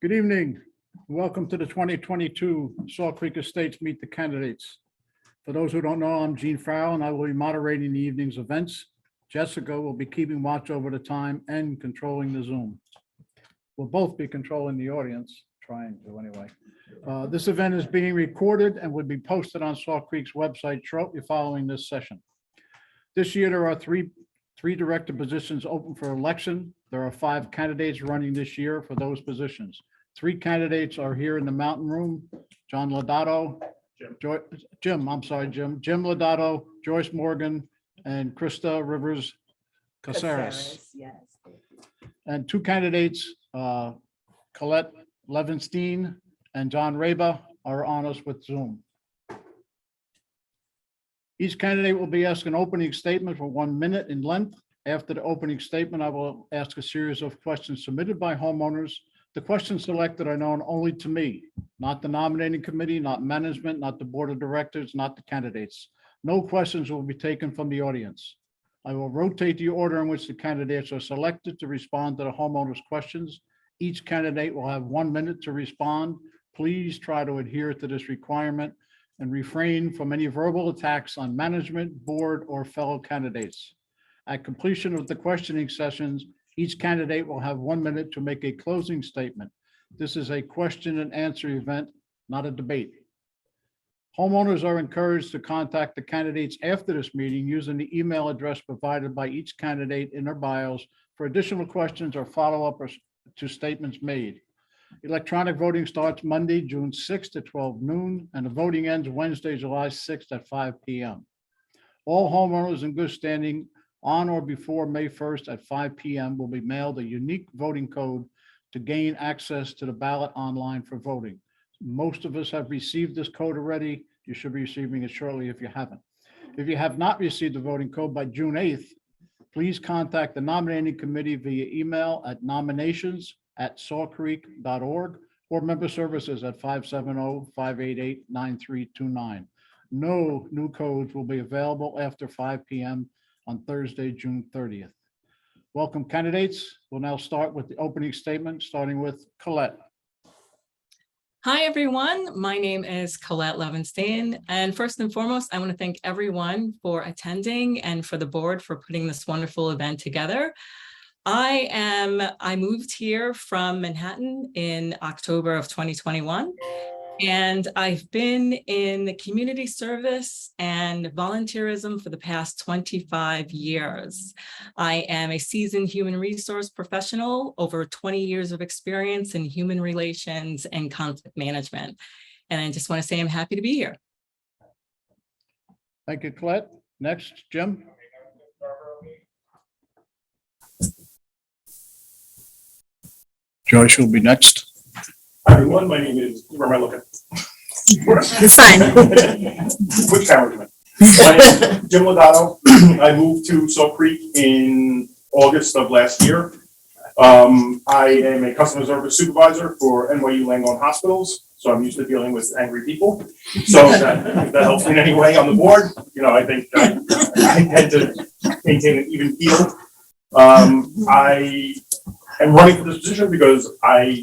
Good evening. Welcome to the 2022 Salt Creek Estates Meet the Candidates. For those who don't know, I'm Gene Farrell and I will be moderating the evening's events. Jessica will be keeping watch over the time and controlling the Zoom. We'll both be controlling the audience, trying to anyway. This event is being recorded and will be posted on Salt Creek's website shortly following this session. This year, there are three director positions open for election. There are 5 candidates running this year for those positions. 3 candidates are here in the Mountain Room: John Lodato, Jim Lodato, Joyce Morgan, and Krista Rivers Caceres. Yes. And 2 candidates, Colette Levenstein and John Raba, are on us with Zoom. Each candidate will be asked an opening statement for 1 minute in length. After the opening statement, I will ask a series of questions submitted by homeowners. The questions selected are known only to me, not the nominating committee, not management, not the board of directors, not the candidates. No questions will be taken from the audience. I will rotate the order in which the candidates are selected to respond to the homeowners' questions. Each candidate will have 1 minute to respond. Please try to adhere to this requirement and refrain from any verbal attacks on management, board, or fellow candidates. At completion of the questioning sessions, each candidate will have 1 minute to make a closing statement. This is a question and answer event, not a debate. Homeowners are encouraged to contact the candidates after this meeting using the email address provided by each candidate in their bios for additional questions or follow-up to statements made. Electronic voting starts Monday, June 6th at 12 noon, and the voting ends Wednesday, July 6th at 5 p.m. All homeowners in good standing on or before May 1st at 5 p.m. will be mailed a unique voting code to gain access to the ballot online for voting. Most of us have received this code already. You should be receiving it shortly if you haven't. If you have not received the voting code by June 8th, please contact the nominating committee via email at nominations@saltcreek.org or member services at 570-588-9329. No new codes will be available after 5 p.m. on Thursday, June 30th. Welcome, candidates. We'll now start with the opening statement, starting with Colette. Hi, everyone. My name is Colette Levenstein. And first and foremost, I want to thank everyone for attending and for the board for putting this wonderful event together. I moved here from Manhattan in October of 2021. And I've been in community service and volunteerism for the past 25 years. I am a seasoned human resource professional, over 20 years of experience in human relations and conflict management. And I just want to say I'm happy to be here. Thank you, Colette. Next, Jim. Joyce will be next. Hi, everyone. My name is, where am I looking? It's fine. Which camera am I? My name is Jim Lodato. I moved to Salt Creek in August of last year. I am a customer service supervisor for NYU Langone Hospitals, so I'm used to dealing with angry people. So if that helps me in any way on the board, I think I tend to maintain an even keel. I'm running for this position because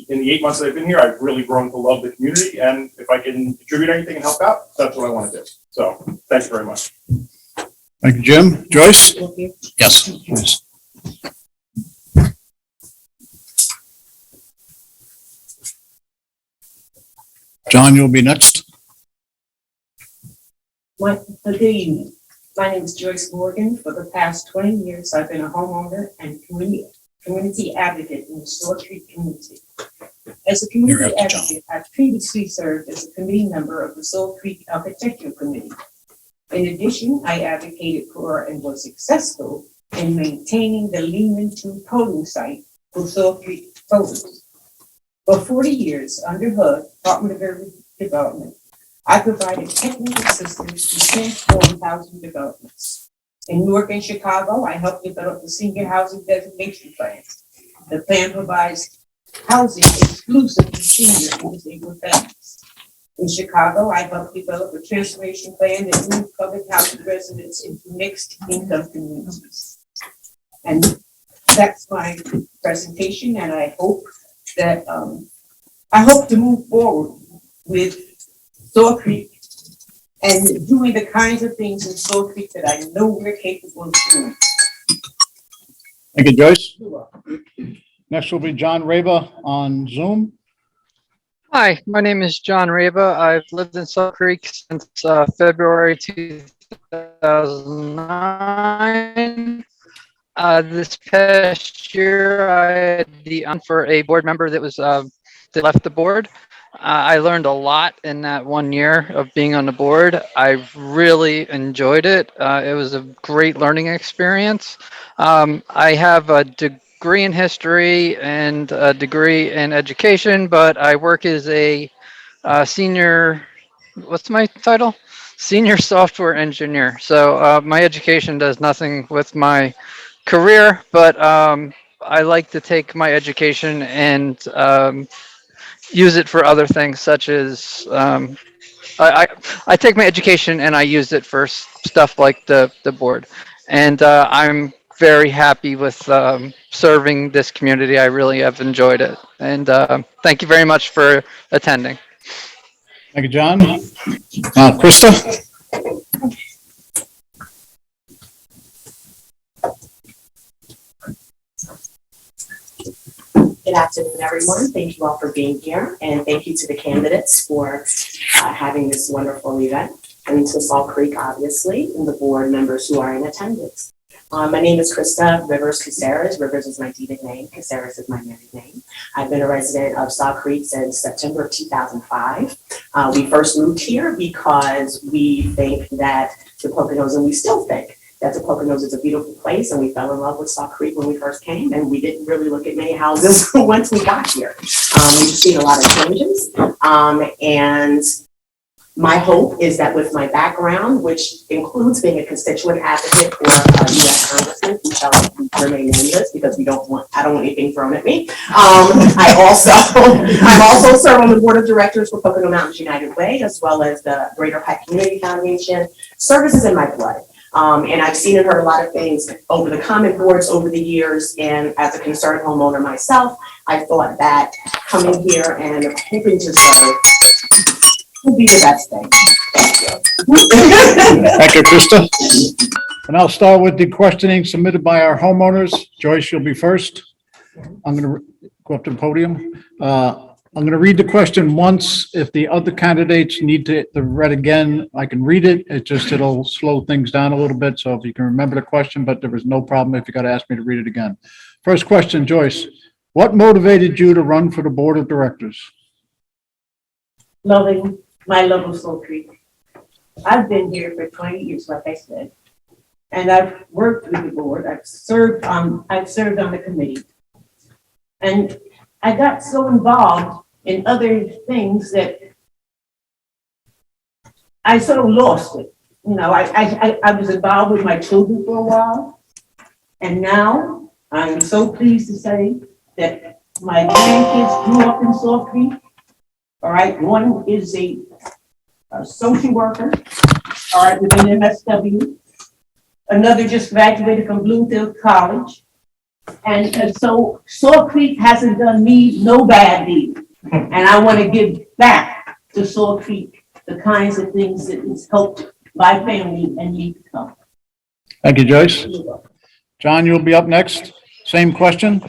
in the 8 months that I've been here, I've really grown to love the community. And if I can contribute anything and help out, that's what I want to do. So thanks very much. Thank you, Jim. Joyce? Yes, please. John, you'll be next. Good evening. My name is Joyce Morgan. For the past 20 years, I've been a homeowner and community advocate in the Salt Creek community. As a community advocate, I previously served as a committee member of the Salt Creek Architectural Committee. In addition, I advocated for and was successful in maintaining the Lehman 2 polling site for Salt Creek voters. For 40 years, under HUD, Department of Urban Development, I provided technical assistance to transform housing developments. In Newark and Chicago, I helped develop the senior housing designation plans. The plan provides housing exclusive to senior and disabled families. In Chicago, I helped develop a transformation plan that moved public housing residents into mixed income communities. And that's my presentation, and I hope that I hope to move forward with Saw Creek and doing the kinds of things in Saw Creek that I know we're capable of doing. Thank you, Joyce. Next will be John Raba on Zoom. Hi, my name is John Raba. I've lived in Salt Creek since February 2009. This past year, I had the honor for a board member that was that left the board. I learned a lot in that 1 year of being on the board. I really enjoyed it. It was a great learning experience. I have a degree in history and a degree in education, but I work as a senior, what's my title? Senior software engineer. So my education does nothing with my career, but I like to take my education and use it for other things, such as I take my education and I use it for stuff like the board. And I'm very happy with serving this community. I really have enjoyed it. And thank you very much for attending. Thank you, John. Krista? Good afternoon, everyone. Thank you all for being here, and thank you to the candidates for having this wonderful event, and to Salt Creek, obviously, and the board members who are in attendance. My name is Krista Rivers Caceres. Rivers is my deeded name. Caceres is my married name. I've been a resident of Salt Creek since September of 2005. We first moved here because we think that the Poconos, and we still think that the Poconos is a beautiful place, and we fell in love with Salt Creek when we first came, and we didn't really look at many houses once we got here. We've seen a lot of changes, and my hope is that with my background, which includes being a constituent advocate for a U.S. congressman who shall remain nameless because I don't want anything thrown at me. I'm also serve on the board of directors for Pocono Mountains United Way, as well as the Greater Pike Community Foundation. Service is in my blood. And I've seen and heard a lot of things over the comment boards over the years. And as a concerned homeowner myself, I thought that coming here and hoping to serve would be the best thing. Thank you. Thank you, Krista. And I'll start with the questioning submitted by our homeowners. Joyce, you'll be first. I'm going to go up to the podium. I'm going to read the question once. If the other candidates need to read again, I can read it. It'll slow things down a little bit. So if you can remember the question, but there was no problem if you got to ask me to read it again. First question, Joyce. What motivated you to run for the board of directors? Loving my love of Salt Creek. I've been here for 20 years, like I said, and I've worked with the board. I've served on the committee, and I got so involved in other things that I sort of lost it. You know, I was involved with my children for a while, and now I'm so pleased to say that my grandkids grew up in Salt Creek. All right, one is a social worker, all right, with an MSW. Another just graduated from Bloomfield College. And so Salt Creek hasn't done me no bad deed. And I want to give back to Salt Creek the kinds of things that has helped my family and me become. Thank you, Joyce. John, you'll be up next. Same question.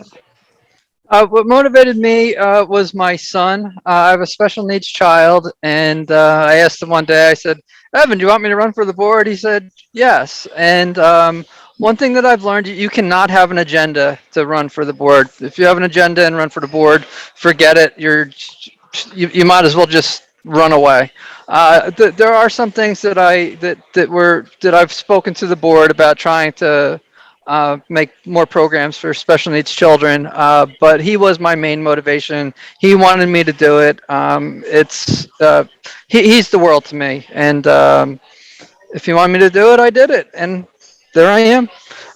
What motivated me was my son. I have a special needs child, and I asked him one day, I said, Evan, do you want me to run for the board? He said, yes. And one thing that I've learned, you cannot have an agenda to run for the board. If you have an agenda and run for the board, forget it. You might as well just run away. There are some things that I've spoken to the board about trying to make more programs for special needs children, but he was my main motivation. He wanted me to do it. He's the world to me, and if he wanted me to do it, I did it, and there I am.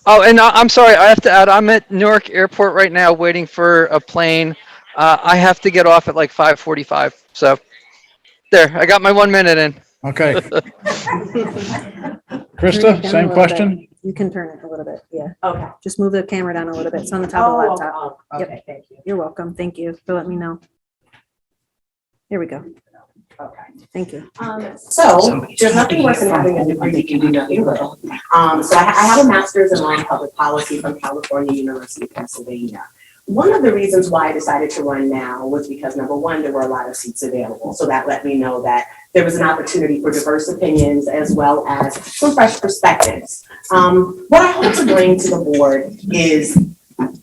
Oh, and I'm sorry, I have to add, I'm at Newark Airport right now waiting for a plane. I have to get off at like 5:45, so there, I got my 1 minute in. Okay. Turn it Krista, down a same little question. bit. You can turn it a little bit, yeah. Okay. Just move the camera down a little bit. It's on the top of the laptop. Okay, thank you. You're welcome. Thank you for letting me know. Here we go. Okay. Thank you. So there's nothing worse than having a degree that you do nothing with. So I have a master's in law and public policy from California University of Pennsylvania. One of the reasons why I decided to run now was because number one, there were a lot of seats available. So that let me know that there was an opportunity for diverse opinions as well as some fresh perspectives. What I hope to bring to the board is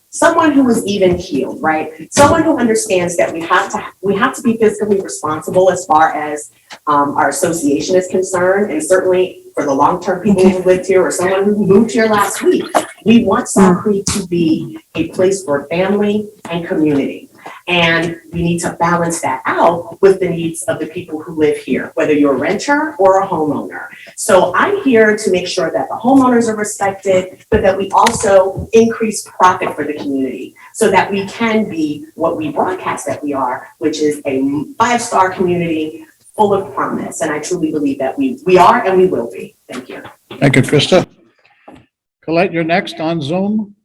someone who is even keeled, right? Someone who understands that we have to be fiscally responsible as far as our association is concerned, and certainly for the long-term people who lived here or someone who moved here last week. We want Sauk Creek to be a place for family and community. And we need to balance that out with the needs of the people who live here, whether you're a renter or a homeowner. So I'm here to make sure that the homeowners are respected, but that we also increase profit for the community so that we can be what we broadcast that we are, which is a 5-star community full of promise. And I truly believe that we are and we will be. Thank you. Thank you, Krista. Colette, you're next on Zoom.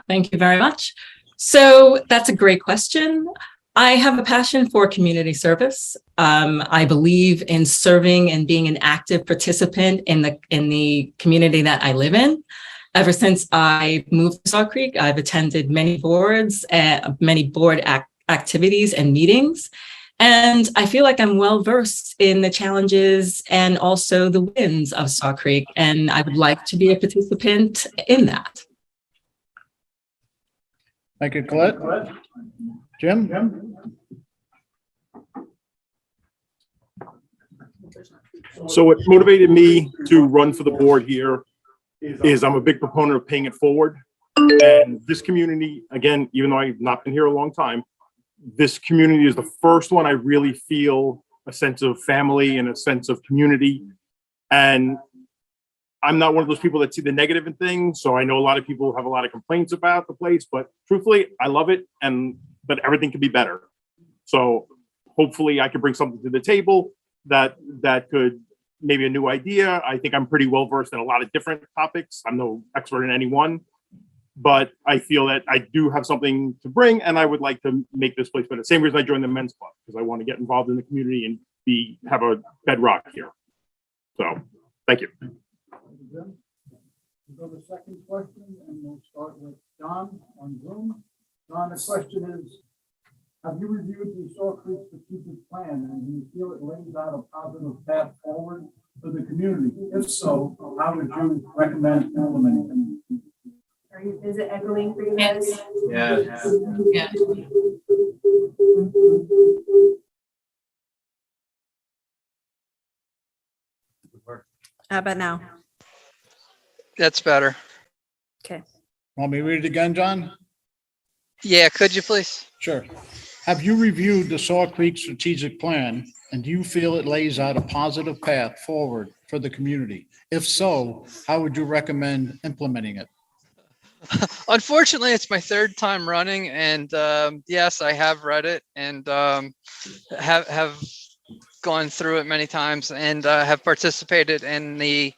Thank you very much. So that's a great question. I have a passion for community service. I believe in serving and being an active participant in the community that I live in. Ever since I moved to Sauk Creek, I've attended many boards, many board activities and meetings. And I feel like I'm well versed in the challenges and also the wins of Sauk Creek. And I would like to be a participant in that. Thank you, Colette. Jim? So what motivated me to run for the board here is I'm a big proponent of paying it forward. And this community, again, even though I've not been here a long time, this community is the first one I really feel a sense of family and a sense of community. And I'm not one of those people that see the negative in things. So I know a lot of people have a lot of complaints about the place, but truthfully, I love it. But everything could be better. So hopefully I can bring something to the table that could maybe a new idea. I think I'm pretty well versed in a lot of different topics. I'm no expert in any one, but I feel that I do have something to bring and I would like to make this place better. Same reason I joined the men's club, because I want to get involved in the community and have a bedrock here. So thank you. We'll go to the second question, and we'll start with John on Zoom. John, the question is, have you reviewed the Sauk Creek strategic plan, and do you feel it lays out a positive path forward for the community? If so, how would you recommend implementing it? Is it echoing for you guys? Yeah. How about now? That's better. Want me to read it again, John? Yeah, could you please? Sure. Have you reviewed the Sauk Creek strategic plan, and do you feel it lays out a positive path forward for the community? If so, how would you recommend implementing it? Unfortunately, it's my third time running, and yes, I have read it and have gone through it many times, and have participated in the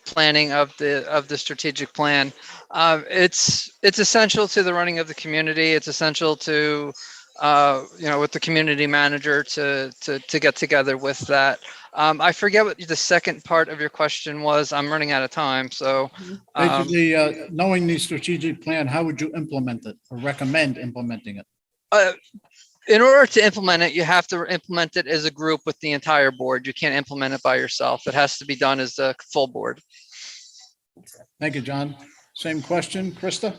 planning of the strategic plan. It's essential to the running of the community. It's essential to with the community manager to get together with that. I forget what the second part of your question was. I'm running out of time. So Basically, knowing the strategic plan, how would you implement it or recommend implementing it? in order to implement it, you have to implement it as a group with the entire board. You can't implement it by yourself. It has to be done as a full board. Thank you, John. Same question, Krista?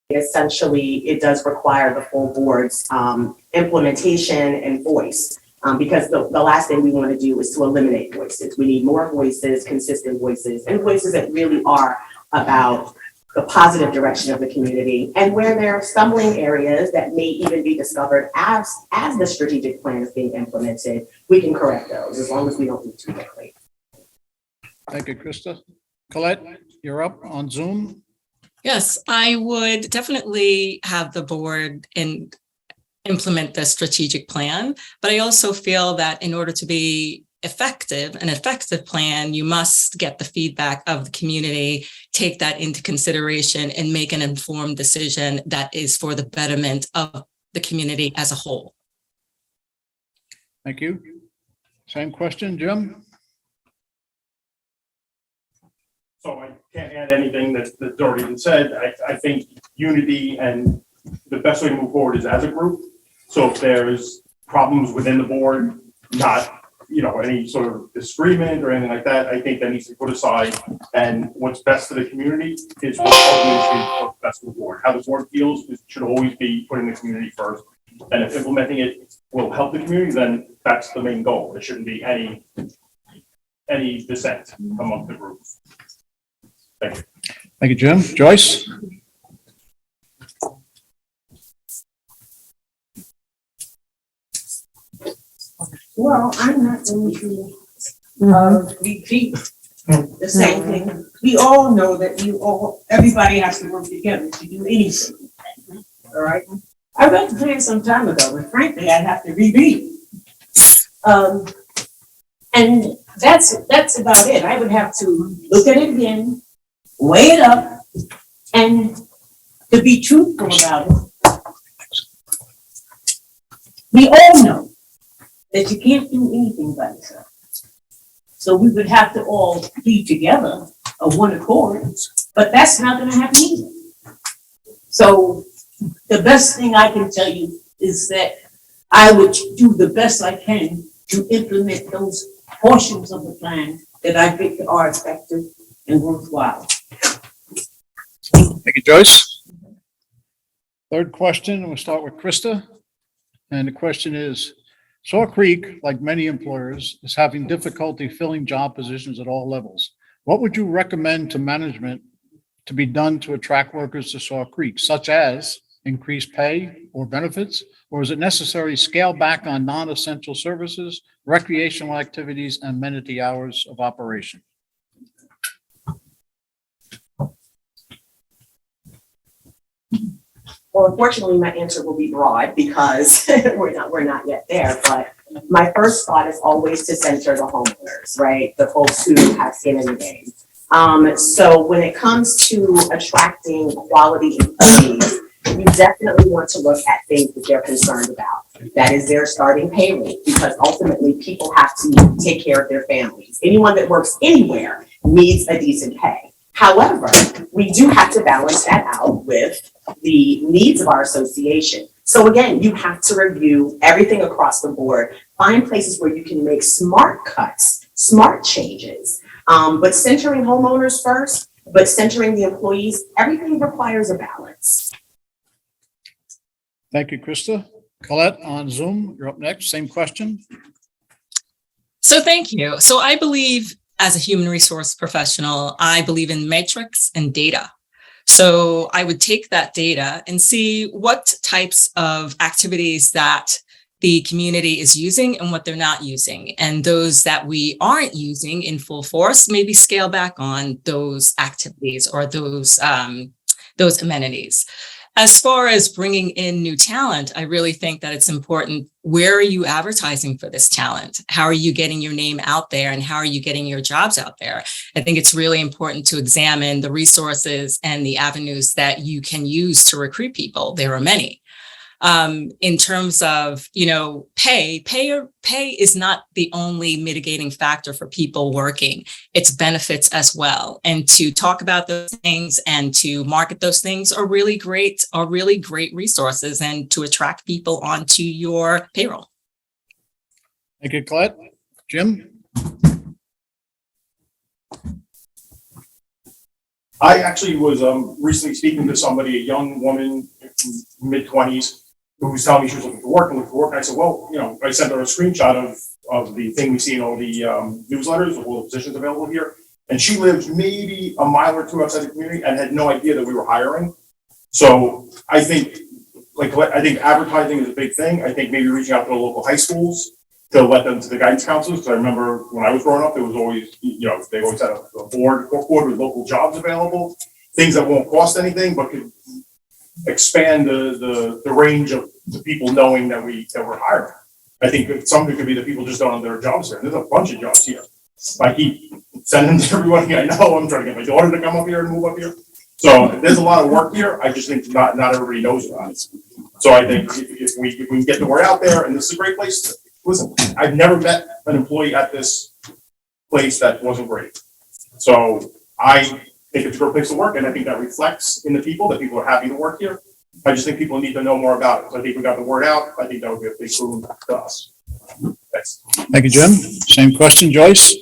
Essentially, it does require the full board's implementation and voice. Because the last thing we want to do is to eliminate voices. We need more voices, consistent voices, and voices that really are about the positive direction of the community. And where there are stumbling areas that may even be discovered as the strategic plan is being implemented, we can correct those as long as we don't move too quickly. Thank you, Krista. Colette, you're up on Zoom. Yes, I would definitely have the board implement the strategic plan, but I also feel that in order to be an effective plan, you must get the feedback of the community, take that into consideration, and make an informed decision that is for the betterment of the community as a whole. Thank you. Same question, Jim? So I can't add anything that's already been said. I think unity and the best way to move forward is as a group. So if there's problems within the board, not, any sort of disagreement or anything like that, I think that needs to be put aside. And what's best for the community is what's best for the board. How the board feels should always be putting the community first. And if implementing it will help the community, then that's the main goal. There shouldn't be any dissent among the group. Thank you. Thank you, Jim. Joyce? Well, I'm not going to repeat the same thing. We all know that everybody has to work together to do anything. All right? I read the plan some time ago, and frankly, I'd have to reread it. And that's about it. I would have to look at it again, weigh it up, and to be truthful about it. We all know that you can't do anything by yourself. So we would have to all be together of one accord, but that's not gonna happen either. So the best thing I can tell you is that I would do the best I can to implement those portions of the plan that I think are effective and worthwhile. Thank you, Joyce. Third question, we'll start with Krista. And the question is, Saw Creek, like many employers, is having difficulty filling job positions at all levels. What would you recommend to management to be done to attract workers to Saw Creek, such as increased pay or benefits? Or is it necessary to scale back on non-essential services, recreational activities, and amenity hours of operation? Well, unfortunately, my answer will be broad because we're not yet there. But my first thought is always to center the homeowners, right? The folks who have skin in the game. So when it comes to attracting quality employees, you definitely want to look at things that they're concerned about. That is their starting pay rate, because ultimately people have to take care of their families. Anyone that works anywhere needs a decent pay. However, we do have to balance that out with the needs of our association. So again, you have to review everything across the board, find places where you can make smart cuts, smart changes, but centering homeowners first, but centering the employees, everything requires a balance. Thank you, Krista. Colette on Zoom, you're up next. Same question. So thank you. So I believe as a human resource professional, I believe in metrics and data. So I would take that data and see what types of activities that the community is using and what they're not using. And those that we aren't using in full force, maybe scale back on those activities or those amenities. As far as bringing in new talent, I really think that it's important. Where are you advertising for this talent? How are you getting your name out there, and how are you getting your jobs out there? I think it's really important to examine the resources and the avenues that you can use to recruit people. There are many. In terms of, pay is not the only mitigating factor for people working. It's benefits as well. And to talk about those things and to market those things are really great resources, and to attract people onto your payroll. Thank you, Colette. Jim? I actually was recently speaking to somebody, a young woman, mid-20s, who was telling me she was looking for work. And I said, well, I sent her a screenshot of the thing we see in all the newsletters of all the positions available here. And she lives maybe a mile or two outside the community and had no idea that we were hiring. So I think advertising is a big thing. I think maybe reaching out to the local high schools to let them to the guidance counselors. Because I remember when I was growing up, there was always, they always had a board with local jobs available, things that won't cost anything, but could expand the range of the people knowing that we're hiring. I think that some of it could be that people just don't have their jobs here. There's a bunch of jobs here. I keep sending to everybody I know. I'm trying to get my daughter to come up here and move up here. So there's a lot of work here. I just think not everybody knows about it. So I think if we can get the word out there, and this is a great place to, listen, I've never met an employee at this place that wasn't great. So I think it's a great place to work, and I think that reflects in the people, that people are happy to work here. I just think people need to know more about it. So I think we got the word out. I think that would be a big boon to us. Thanks. Thank you, Jim. Same question, Joyce?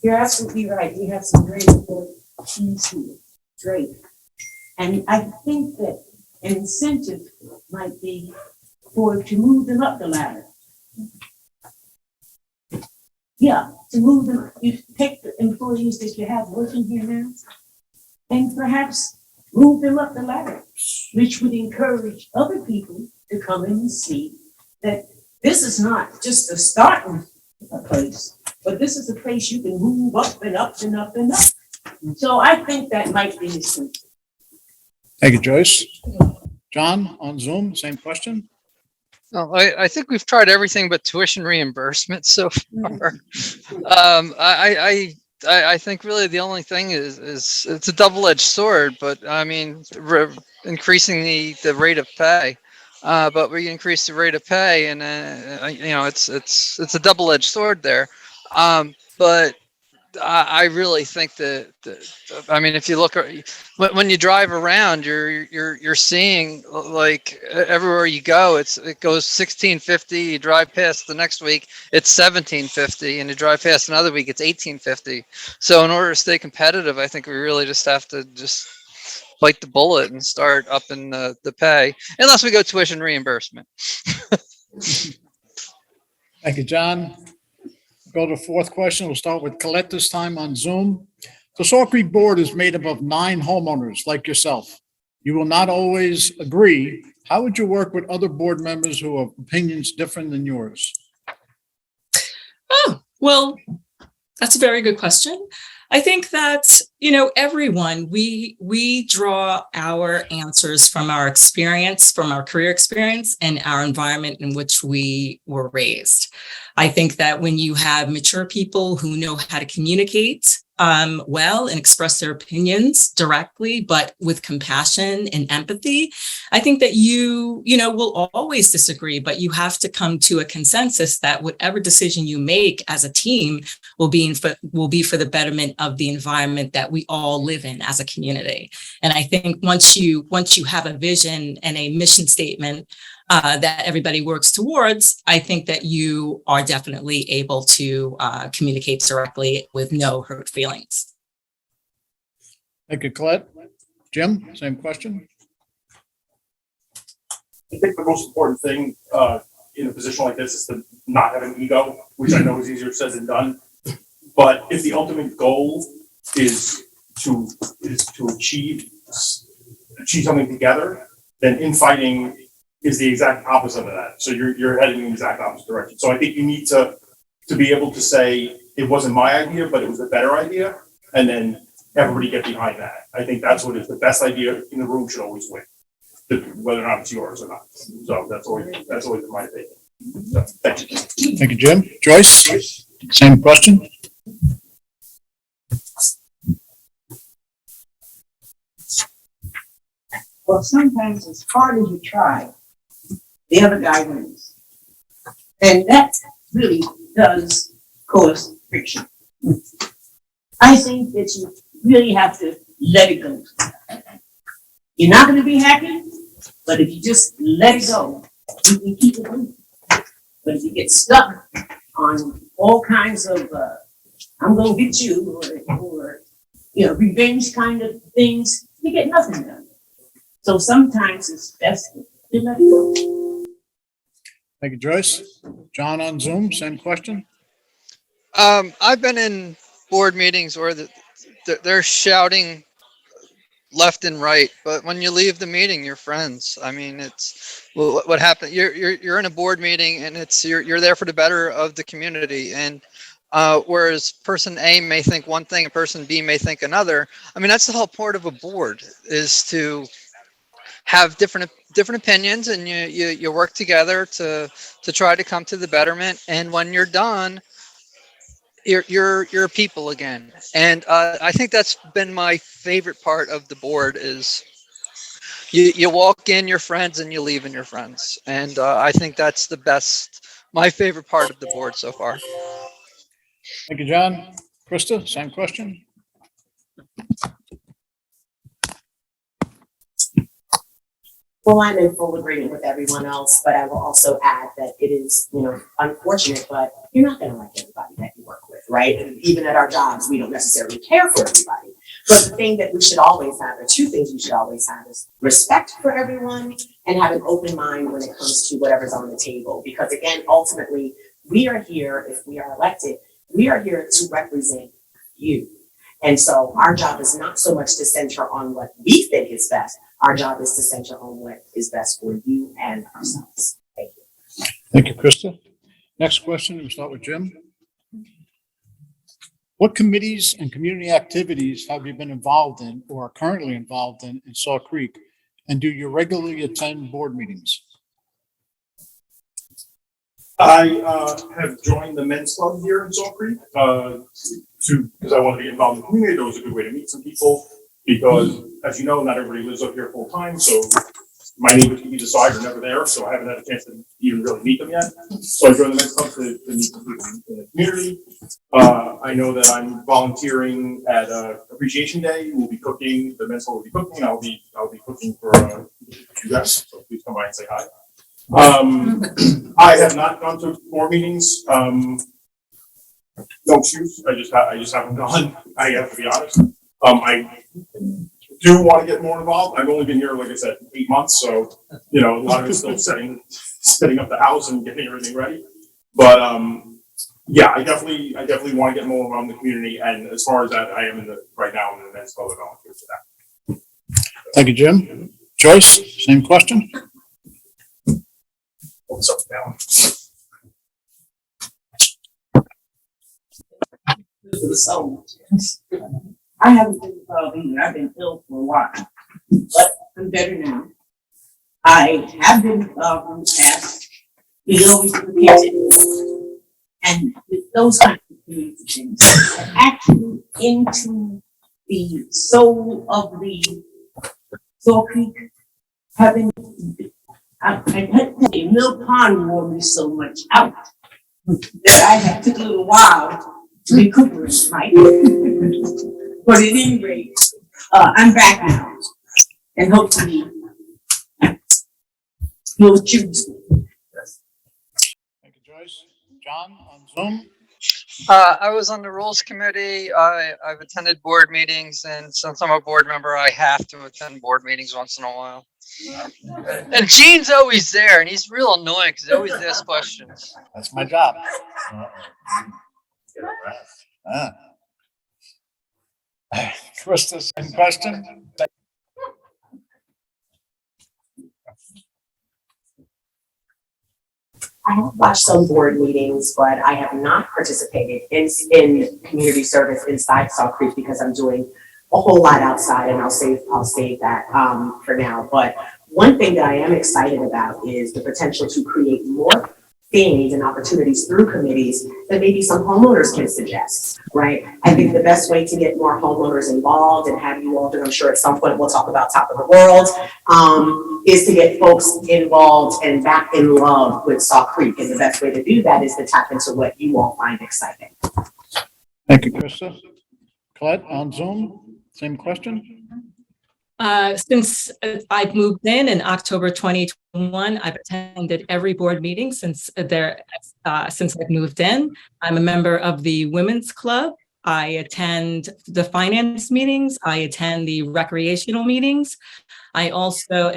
You're absolutely right. We have some great teams here. Great. And I think that an incentive might be to move them up the ladder. Yeah, to move them, you take the employees that you have working here now and perhaps move them up the ladder, which would encourage other people to come in and see that this is not just a starting place, but this is a place you can move up and up and up and up. So I think that might be the truth. Thank you, Joyce. John, on Zoom, same question? Oh, I think we've tried everything but tuition reimbursement so far. I think really the only thing is it's a double-edged sword, but I mean, increasing the rate of pay. But we increase the rate of pay, and it's a double-edged sword there. But I really think that I mean, if you look when you drive around, you're seeing like everywhere you go, it goes 1650. You drive past the next week, it's 1750, and you drive past another week, it's 1850. So in order to stay competitive, I think we really just have to bite the bullet and start upping the pay, unless we go tuition reimbursement. Thank you, John. Go to the fourth question. We'll start with Colette this time on Zoom. The Salt Creek Board is made up of 9 homeowners like yourself. You will not always agree. How would you work with other board members who have opinions different than yours? Oh, well, that's a very good question. I think that, everyone, we draw our answers from our experience, from our career experience and our environment in which we were raised. I think that when you have mature people who know how to communicate well and express their opinions directly, but with compassion and empathy, I think that you will always disagree, but you have to come to a consensus that whatever decision you make as a team will be for the betterment of the environment that we all live in as a community. And I think once you have a vision and a mission statement that everybody works towards, I think that you are definitely able to communicate directly with no hurt feelings. Thank you, Colette. Jim, same question. I think the most important thing in a position like this is to not have an ego, which I know is easier said than done. But if the ultimate goal is to achieve something together, then infighting is the exact opposite of that. So you're heading in the exact opposite direction. So I think you need to be able to say, it wasn't my idea, but it was a better idea. And then everybody get behind that. I think that's what is the best idea in the room should always win, whether or not it's yours or not. So that's always my opinion. So, thank you. Thank you, Jim. Joyce, same question. Well, sometimes as hard as you try, the other guy wins. And that really does cause friction. I think that you really have to let it go. You're not going to be happy, but if you just let it go, you can keep it moving. But if you get stuck on all kinds of, I'm going to get you, or revenge kind of things, you get nothing done. So sometimes it's best to let it go. Thank you, Joyce. John on Zoom, same question. I've been in board meetings where they're shouting left and right, but when you leave the meeting, you're friends. I mean, it's what happened. You're in a board meeting, and you're there for the better of the community. And Whereas person A may think one thing and person B may think another. I mean, that's the whole part of a board, is to have different opinions, and you work together to try to come to the betterment. And when you're done, you're people again. And I think that's been my favorite part of the board, is you walk in your friends and you leave in your friends. And I think that's my favorite part of the board so far. Thank you, John. Krista, same question? Well, I'm in full agreement with everyone else, but I will also add that it is, unfortunate, but you're not gonna like everybody that you work with, right? And even at our jobs, we don't necessarily care for everybody. But the thing that we should always have, or two things we should always have, is respect for everyone and have an open mind when it comes to whatever's on the table. Because again, ultimately, we are here, if we are elected, we are here to represent you. And so our job is not so much to center on what we think is best. Our job is to center on what is best for you and ourselves. Thank you. Thank you, Krista. Next question, we'll start with Jim. What committees and community activities have you been involved in or are currently involved in Saw Creek? And do you regularly attend board meetings? I have joined the men's club here in Salt Creek, because I want to be involved in the community. It was a good way to meet some people, because as you know, not everybody lives up here full time. So my neighbors can either side are never there. So I haven't had a chance to even really meet them yet. So I joined the men's club to meet some people in the community. I know that I'm volunteering at Appreciation Day. We'll be cooking, the men's club will be cooking. I'll be cooking for you guys. So please come by and say hi. I have not gone to board meetings. No excuse. I just haven't gone. I have to be honest. I do want to get more involved. I've only been here, like I said, 8 months, so a lot of it's still setting up the house and getting everything ready. But yeah, I definitely want to get more involved in the community. And as far as that, I am right now in the men's club volunteer for that. Thank you, Jim. Joyce, same question? Hold this up and down. So, I haven't been involved either. I've been ill for a while, but I'm better now. I have been involved in the past. We always forget it. And with those kinds of things, actually into the soul of the Saw Creek, having, I had to say, Mill Pond wore me so much out that I had to take a little while to recuperate, right? But at any rate, I'm back now, and hopefully you'll choose me. Thank you, Joyce. John, on Zoom? I was on the rules committee. I've attended board meetings, and since I'm a board member, I have to attend board meetings once in a while. And Gene's always there, and he's real annoying because he always asks questions. That's my job. Krista, same question? I have watched some board meetings, but I have not participated in community service inside Saw Creek because I'm doing a whole lot outside, and I'll save that for now. But one thing that I am excited about is the potential to create more things and opportunities through committees that maybe some homeowners can suggest, right? I think the best way to get more homeowners involved and have you all, and I'm sure at some point we'll talk about Top of the World, is to get folks involved and back in love with Saw Creek. And the best way to do that is to tap into what you all find exciting. Thank you, Krista. Colette, on Zoom, same question? Since I've moved in October 2021, I've attended every board meeting since I've moved in. I'm a member of the Women's Club. I attend the finance meetings. I attend the recreational meetings. I also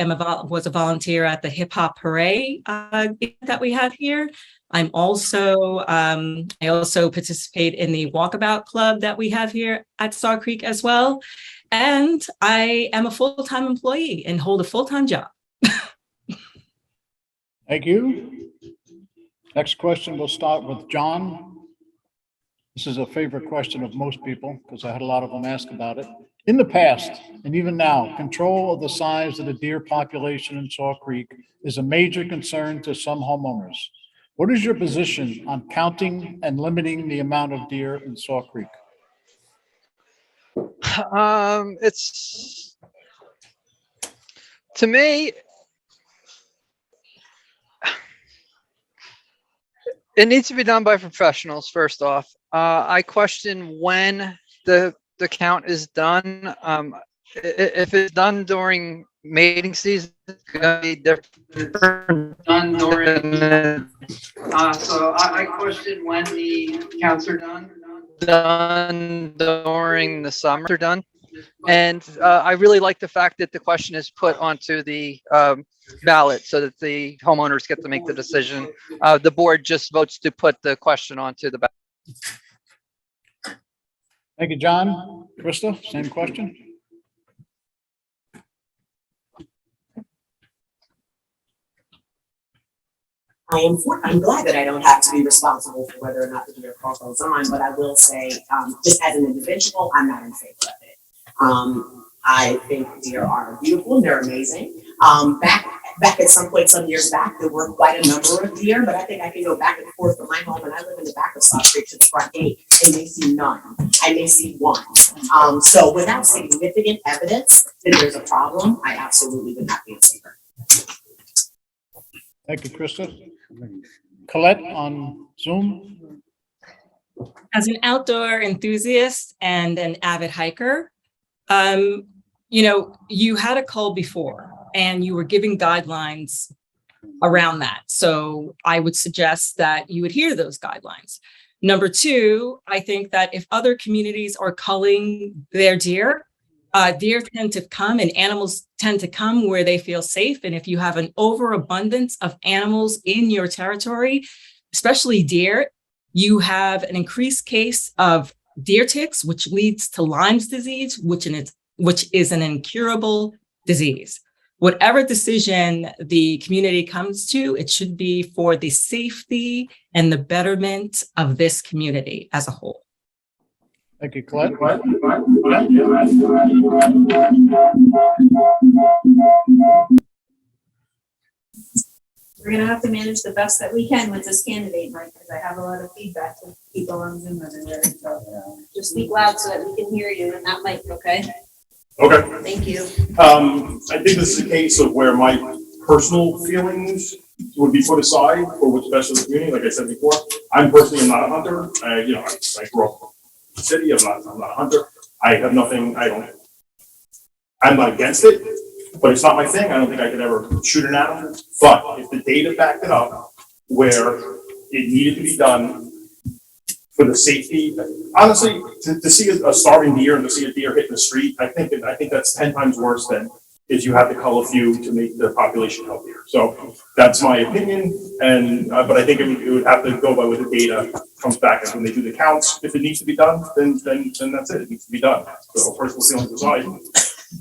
was a volunteer at the Hip Hop Parade that we have here. I also participate in the Walkabout Club that we have here at Saw Creek as well. And I am a full-time employee and hold a full-time job. Thank you. Next question, we'll start with John. This is a favorite question of most people because I had a lot of them ask about it. In the past, and even now, control of the size of the deer population in Saw Creek is a major concern to some homeowners. What is your position on counting and limiting the amount of deer in Saw Creek? It's, to me, it needs to be done by professionals, first off. I question when the count is done. If it's done during mating season, it's gonna be different done during. So I question when the counts are done. Done during the summer, are done. And I really like the fact that the question is put onto the ballot so that the homeowners get to make the decision. The board just votes to put the question onto the ballot. Thank you, John. Krista, same question. I'm glad that I don't have to be responsible for whether or not the deer call goes on, but I will say, just as an individual, I'm not in favor of it. I think deer are beautiful and they're amazing. Back at some point, some years back, there were quite a number of deer, but I think I can go back and forth from my home, and I live in the back of Saw Creek to the front gate, and may see none. I may see one. So without significant evidence that there's a problem, I absolutely would not be in favor. Thank you, Krista. Colette on Zoom. As an outdoor enthusiast and an avid hiker, you had a cull before and you were giving guidelines around that. So I would suggest that you adhere to those guidelines. Number two, I think that if other communities are culling their deer, deer tend to come and animals tend to come where they feel safe. And if you have an overabundance of animals in your territory, especially deer, you have an increased case of deer ticks, which leads to Lyme's disease, which is an incurable disease. Whatever decision the community comes to, it should be for the safety and the betterment of this community as a whole. Thank you, Colette. We're gonna have to manage the best that we can with this candidate, Mike, because I have a lot of feedback from people on Zoom everywhere. So just speak loud so that we can hear you and that mic, okay? Okay. Thank you. I think this is a case of where my personal feelings would be put aside for what's best for the community. Like I said before, I'm personally not a hunter. I grew up in the city. I'm not a hunter. I have nothing. I'm not against it, but it's not my thing. I don't think I could ever shoot an animal. But if the data backed it up, where it needed to be done for the safety, honestly, to see a starving deer and to see a deer hit in the street, I think that's 10 times worse than if you have to cull a few to make the population healthier. So that's my opinion, and but I think it would have to go by what the data comes back, and when they do the counts, if it needs to be done, then that's it. It needs to be done. So personal feelings aside,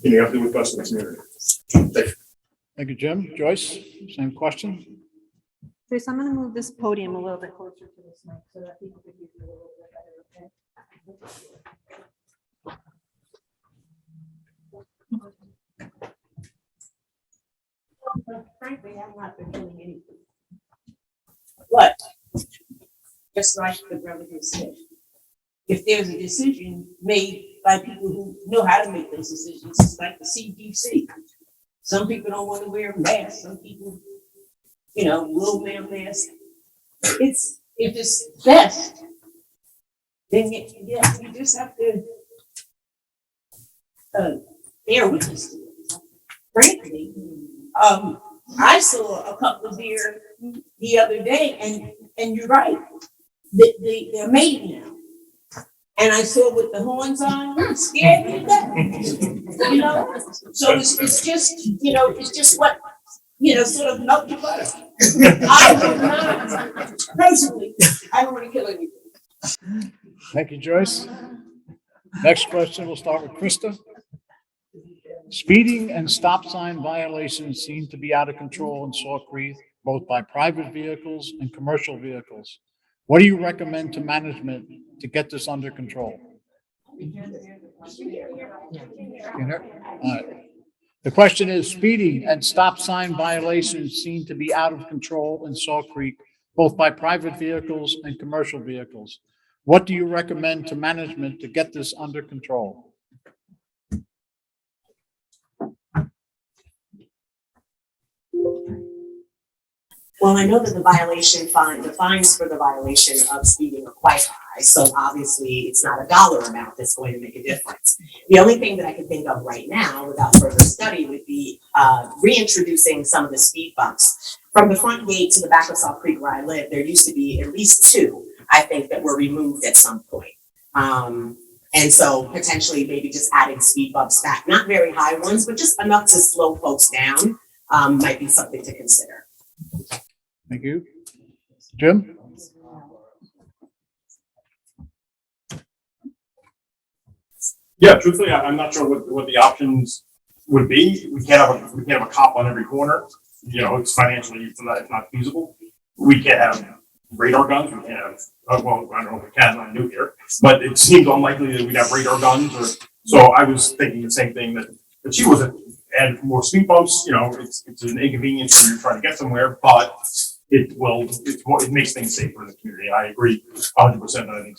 you have to do what's best for the community. Thank you. Thank you, Jim. Joyce, same question. Chris, I'm gonna move this podium a little bit closer to this mic so that people can hear you a little bit better, okay? Frankly, I'm not been doing anything. But, just like the brother who said, if there's a decision made by people who know how to make those decisions, it's like the CDC. Some people don't want to wear masks, some people, will wear masks. If it's best, then you just have to bear with this. Frankly, I saw a couple of deer the other day, and you're right, they're mating now. And I saw with the horns on, I'm scared to death. So it's just, it's just what, sort of melt your butter. I would not, personally, I don't want to kill anything. Thank you, Joyce. Next question, we'll start with Krista. Speeding and stop sign violations seem to be out of control in Saw Creek, both by private vehicles and commercial vehicles. What do you recommend to management to get this under control? Can you hear? All right. The question is, speeding and stop sign violations seem to be out of control in Saw Creek, both by private vehicles and commercial vehicles. What do you recommend to management to get this under control? Well, I know that the fines for the violation of speeding are quite high, so obviously it's not a dollar amount that's going to make a difference. The only thing that I can think of right now, without further study, would be reintroducing some of the speed bumps. From the front gate to the back of Saw Creek where I live, there used to be at least 2, I think, that were removed at some point. And so potentially maybe just adding speed bumps back, not very high ones, but just enough to slow folks down, might be something to consider. Thank you. Jim? Yeah, truthfully, I'm not sure what the options would be. We can't have a cop on every corner. You know, it's financially, it's not feasible. We can't have radar guns. We can't have, well, I don't know if we can, I'm new here, but it seems unlikely that we'd have radar guns so I was thinking the same thing that she wasn't, add more speed bumps, you know, it's an inconvenience when you're trying to get somewhere, but it makes things safer in the community. I agree 100%. I think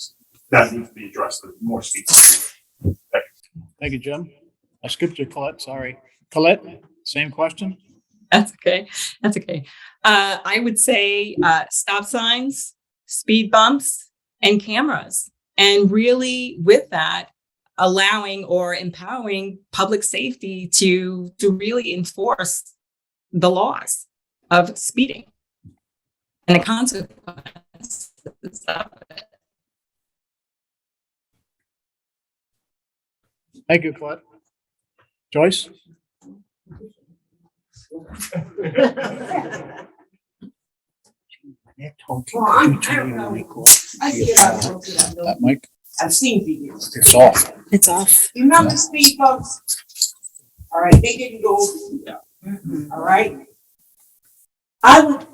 that needs to be addressed, more speed. Thank you, Jim. I skipped you, Colette, sorry. Colette, same question? That's okay. That's okay. I would say stop signs, speed bumps, and cameras. And really with that, allowing or empowering public safety to really enforce the laws of speeding and the consequences of it. Thank you, Colette. Joyce? That mic, I've seen videos. it's off. It's off. You remember the speed bumps? All right, they didn't go over here. All right? I would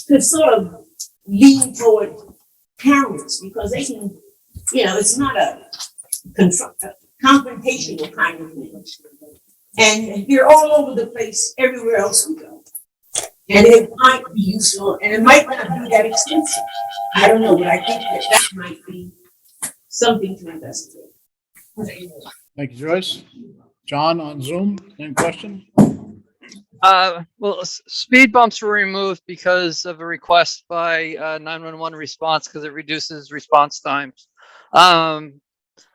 could sort of lean toward cameras because they can, you know, it's not a confrontational kind of thing. And they're all over the place, everywhere else we go. And it might be useful, and it might not be that expensive. I don't know, but I think that might be something to investigate. Thank you, Joyce. John on Zoom, same question? Speed bumps were removed because of a request by 911 response because it reduces response times.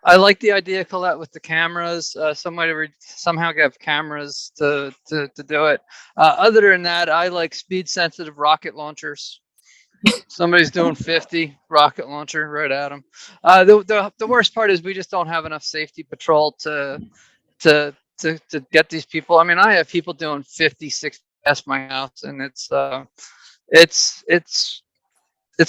I like the idea, Colette, with the cameras. Somebody somehow have cameras to do it. Other than that, I like speed-sensitive rocket launchers. Somebody's doing 50, rocket launcher right at them. The worst part is we just don't have enough safety patrol to get these people. I mean, I have people doing 50, 60 past my house, and it's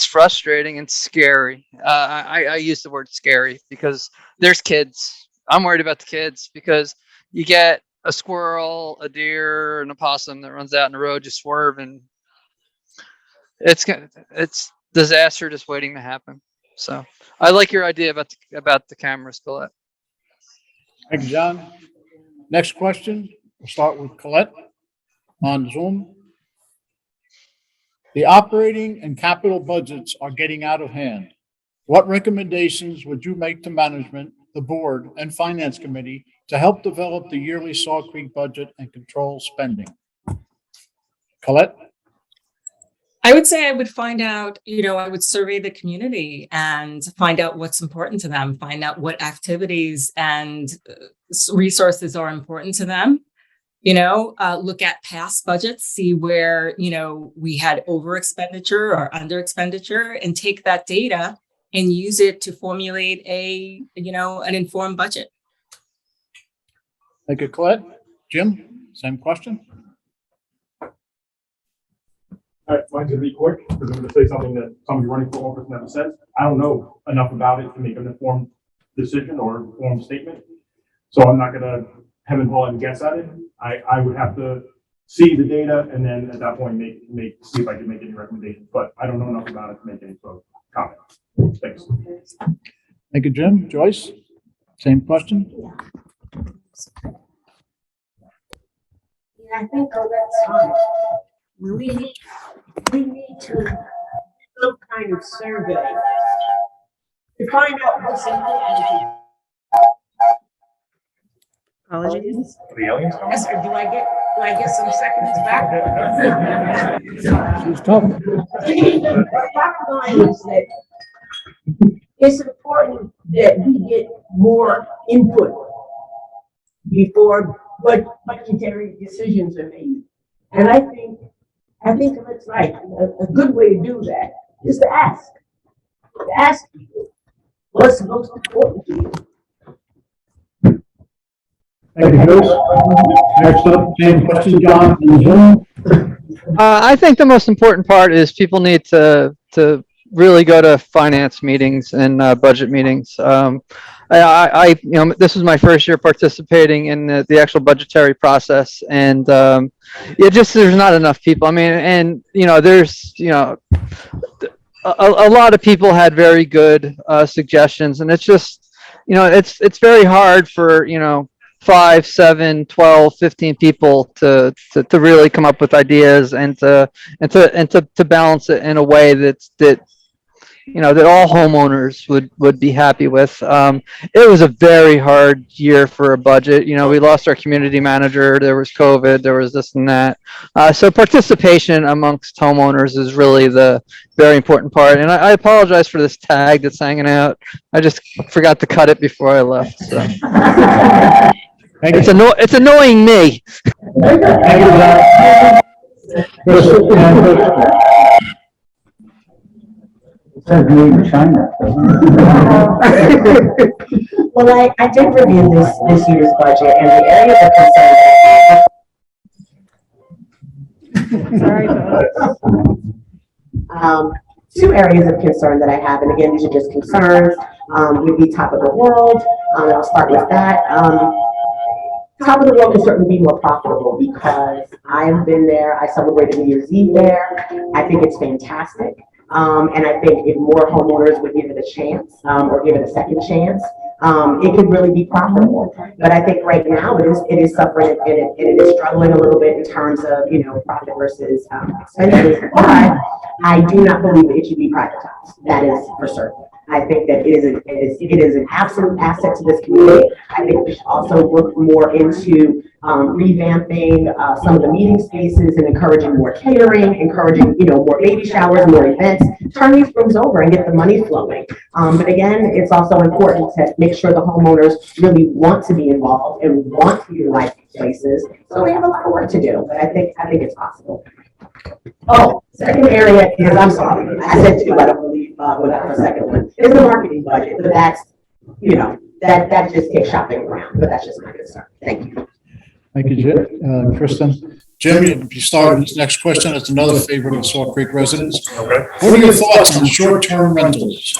frustrating and scary. I use the word scary because there's kids. I'm worried about the kids because you get a squirrel, a deer, and a possum that runs out in the road, just swerve, and it's disaster just waiting to happen. So I like your idea about the cameras, Colette. Thank you, John. Next question, we'll start with Colette on Zoom. The operating and capital budgets are getting out of hand. What recommendations would you make to management, the board, and finance committee to help develop the yearly Saw Creek budget and control spending? Colette? I would say I would find out, I would survey the community and find out what's important to them, find out what activities and resources are important to them. Look at past budgets, see where, we had over expenditure or under expenditure, and take that data and use it to formulate an informed budget. Thank you, Colette. Jim, same question. Mine's gonna be quick, because I'm gonna say something that somebody running for office never says. I don't know enough about it to make an informed decision or informed statement. So I'm not gonna hem and haw and guess at it. I would have to see the data and then at that point see if I can make any recommendations, but I don't know enough about it to make any. So comment. Thanks. Thank you, Jim. Joyce, same question? I think that's fine. We need to do some kind of survey to find out what's important. Apologies. The aliens? Yes, sir. Do I get some seconds back? She's tough. The bottom line is that it's important that we get more input before budgetary decisions are made. And I think that's right. A good way to do that is to ask. To ask people what's most important to you. Thank you, Joyce. Next up, same question, John, in Zoom. I think the most important part is people need to really go to finance meetings and budget meetings. This was my first year participating in the actual budgetary process, and there's not enough people. I mean, and there's a lot of people had very good suggestions, and it's just it's very hard for 5, 7, 12, 15 people to really come up with ideas and to balance it in a way that all homeowners would be happy with. It was a very hard year for a budget. We lost our community manager. There was COVID. There was this and that. So participation amongst homeowners is really the very important part. And I apologize for this tag that's hanging out. I just forgot to cut it before I left. So. It's annoying me. Thank you, John. Well, I did review this year's budget, and the area of concern. Sorry, two areas of concern that I have, and again, these are just concerns, would be top of the world. I'll start with that. Top of the world can certainly be more profitable because I've been there. I celebrated New Year's Eve there. I think it's fantastic. And I think if more homeowners would give it a chance, or give it a second chance, it could really be profitable. But I think right now it is suffering and it is struggling a little bit in terms of, profit versus expenses. But I do not believe it should be privatized. That is for certain. I think that it is an absolute asset to this community. I think we should also look more into revamping some of the meeting spaces and encouraging more catering, encouraging more baby showers, more events. Turn these rooms over and get the money flowing. But again, it's also important to make sure the homeowners really want to be involved and want to utilize these places. So we have a lot of work to do, but I think it's possible. Oh, second area is, I'm sorry, I said two, I don't believe without the second one, is the marketing budget, but that's, that just takes shopping around, but that's just my concern. Thank you. Thank you, Jim. Kristen. Jim, if you start with this next question, it's another favorite of Salt Creek residents. Okay. What are your thoughts on short-term rentals?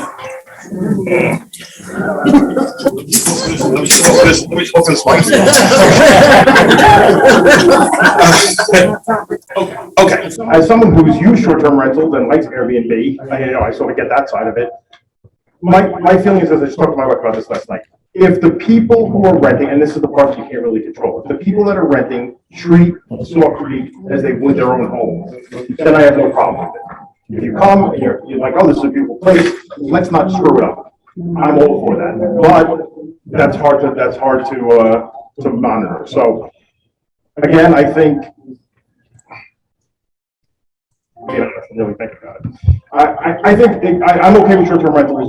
Let me smoke this mic. Okay, as someone who's used short-term rentals and likes Airbnb, I sort of get that side of it. My feeling is, as I just talked to my wife about this last night, if the people who are renting, and this is the part you can't really control, if the people that are renting treat Salt Creek as they would their own home, then I have no problem with it. If you come and you're like, oh, this is a beautiful place, let's not screw it up. I'm all for that, but that's hard to monitor. So again, I think, really think about it. I think I'm okay with short-term rental as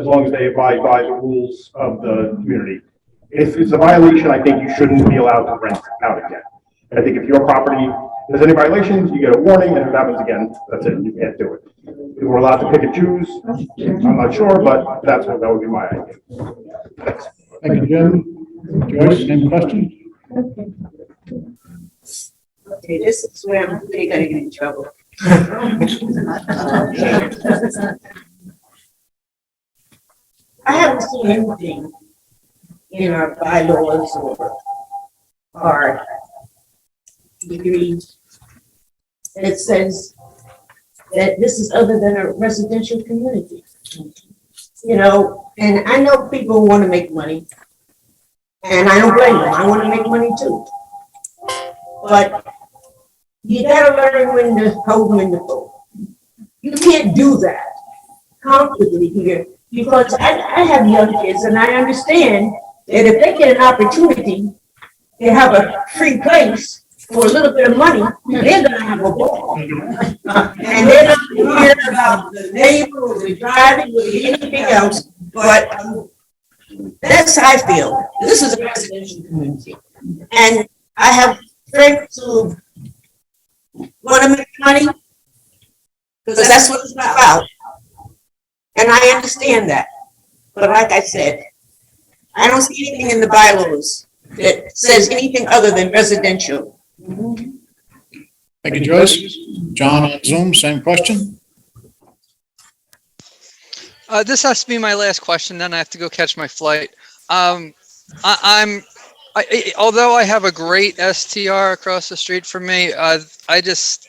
long as they abide by the rules of the community. If it's a violation, I think you shouldn't be allowed to rent out again. I think if your property there's any violations, you get a warning, and if it happens again, that's it. You can't do it. If we're allowed to pick and choose, I'm not sure, but that would be my idea. Thanks. Thank you, Jim. Joyce, same question? Okay, this is where I'm really gonna get in trouble. I haven't seen anything in our bylaws or our degrees that says that this is other than a residential community. You know, and I know people want to make money. And I don't blame them. I want to make money too. But you gotta learn when to hold them in the fold. You can't do that comfortably here because I have young kids and I understand that if they get an opportunity to have a free place for a little bit of money, they're gonna have a ball. And they're not gonna hear about the neighbor or the driving or anything else, but that's how I feel. This is a residential community. And I have friends who want to make money because that's what it's about. And I understand that. But like I said, I don't see anything in the bylaws that says anything other than residential. Thank you, Joyce. John on Zoom, same question. This has to be my last question, then I have to go catch my flight. Although I have a great STR across the street from me, I just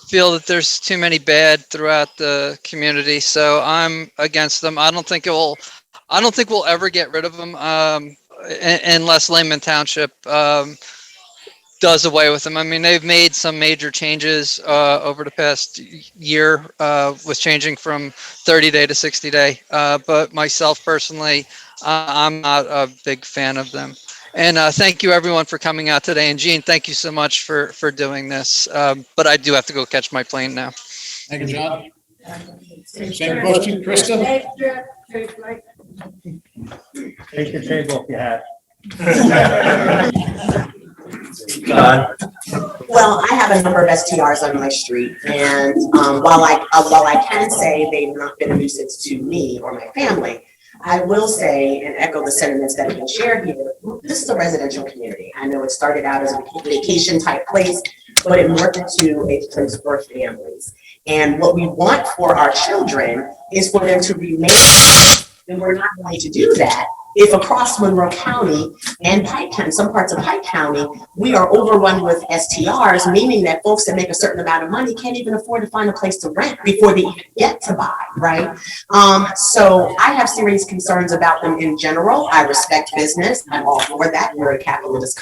feel that there's too many bad throughout the community, so I'm against them. I don't think we'll ever get rid of them unless Lehman Township does away with them. I mean, they've made some major changes over the past year with changing from 30-day to 60-day. But myself personally, I'm not a big fan of them. And thank you everyone for coming out today. And Gene, thank you so much for doing this. But I do have to go catch my plane now. Thank you, John. Same question, Krista? Take your table if you have. Well, I have a number of STRs on my street, and while I can say they've not been a nuisance to me or my family, I will say and echo the sentiments that have been shared here. This is a residential community. I know it started out as a vacation type place, but it morphed into a place for families. And what we want for our children is for them to remain, and we're not going to do that if across Monroe County and Pike County, some parts of Pike County, we are overrun with STRs, meaning that folks that make a certain amount of money can't even afford to find a place to rent before they even get to buy, right? So I have serious concerns about them in general. I respect business. I'm all for that. We're a capitalist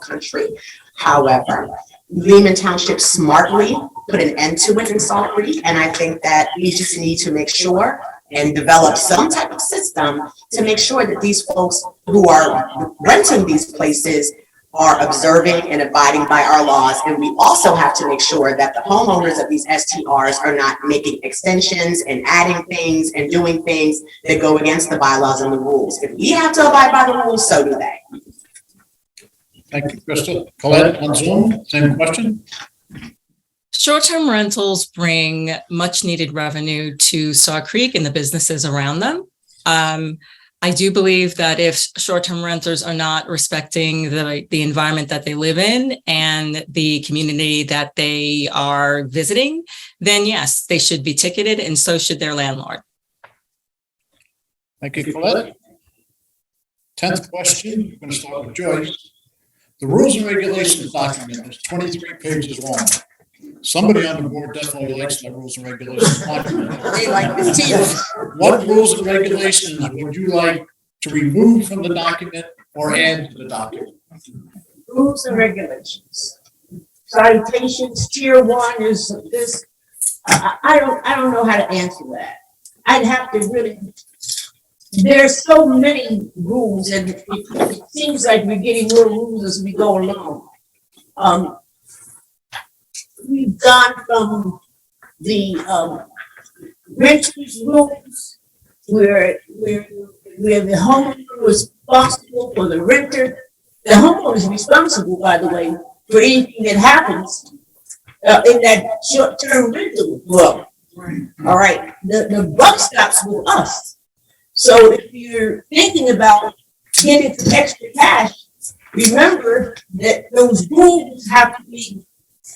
country. However, Lehman Township smartly put an end to it in Salt Creek, and I think that we just need to make sure and develop some type of system to make sure that these folks who are renting these places are observing and abiding by our laws. And we also have to make sure that the homeowners of these STRs are not making extensions and adding things and doing things that go against the bylaws and the rules. If we have to abide by the rules, so do they. Thank you, Krista. Colette on Zoom, same question. Short-term rentals bring much needed revenue to Saw Creek and the businesses around them. I do believe that if short-term renters are not respecting the environment that they live in and the community that they are visiting, then yes, they should be ticketed and so should their landlord. Thank you, Colette. 10th question, I'm going to start with Joyce. The rules and regulations document is 23 pages long. Somebody on the board definitely likes that rules and regulations document. They like this too. What rules and regulations would you like to remove from the document or add to the document? Rules and regulations. Citations, tier 1 is this. I don't know how to answer that. I'd have to really, there's so many rules and it seems like we're getting more rules as we go along. We've gone from the renters rules where the homeowner was responsible for the renter. The homeowner is responsible, by the way, for anything that happens in that short-term rental world. All right, the buck stops with us. So if you're thinking about getting some extra cash, remember that those rules have to be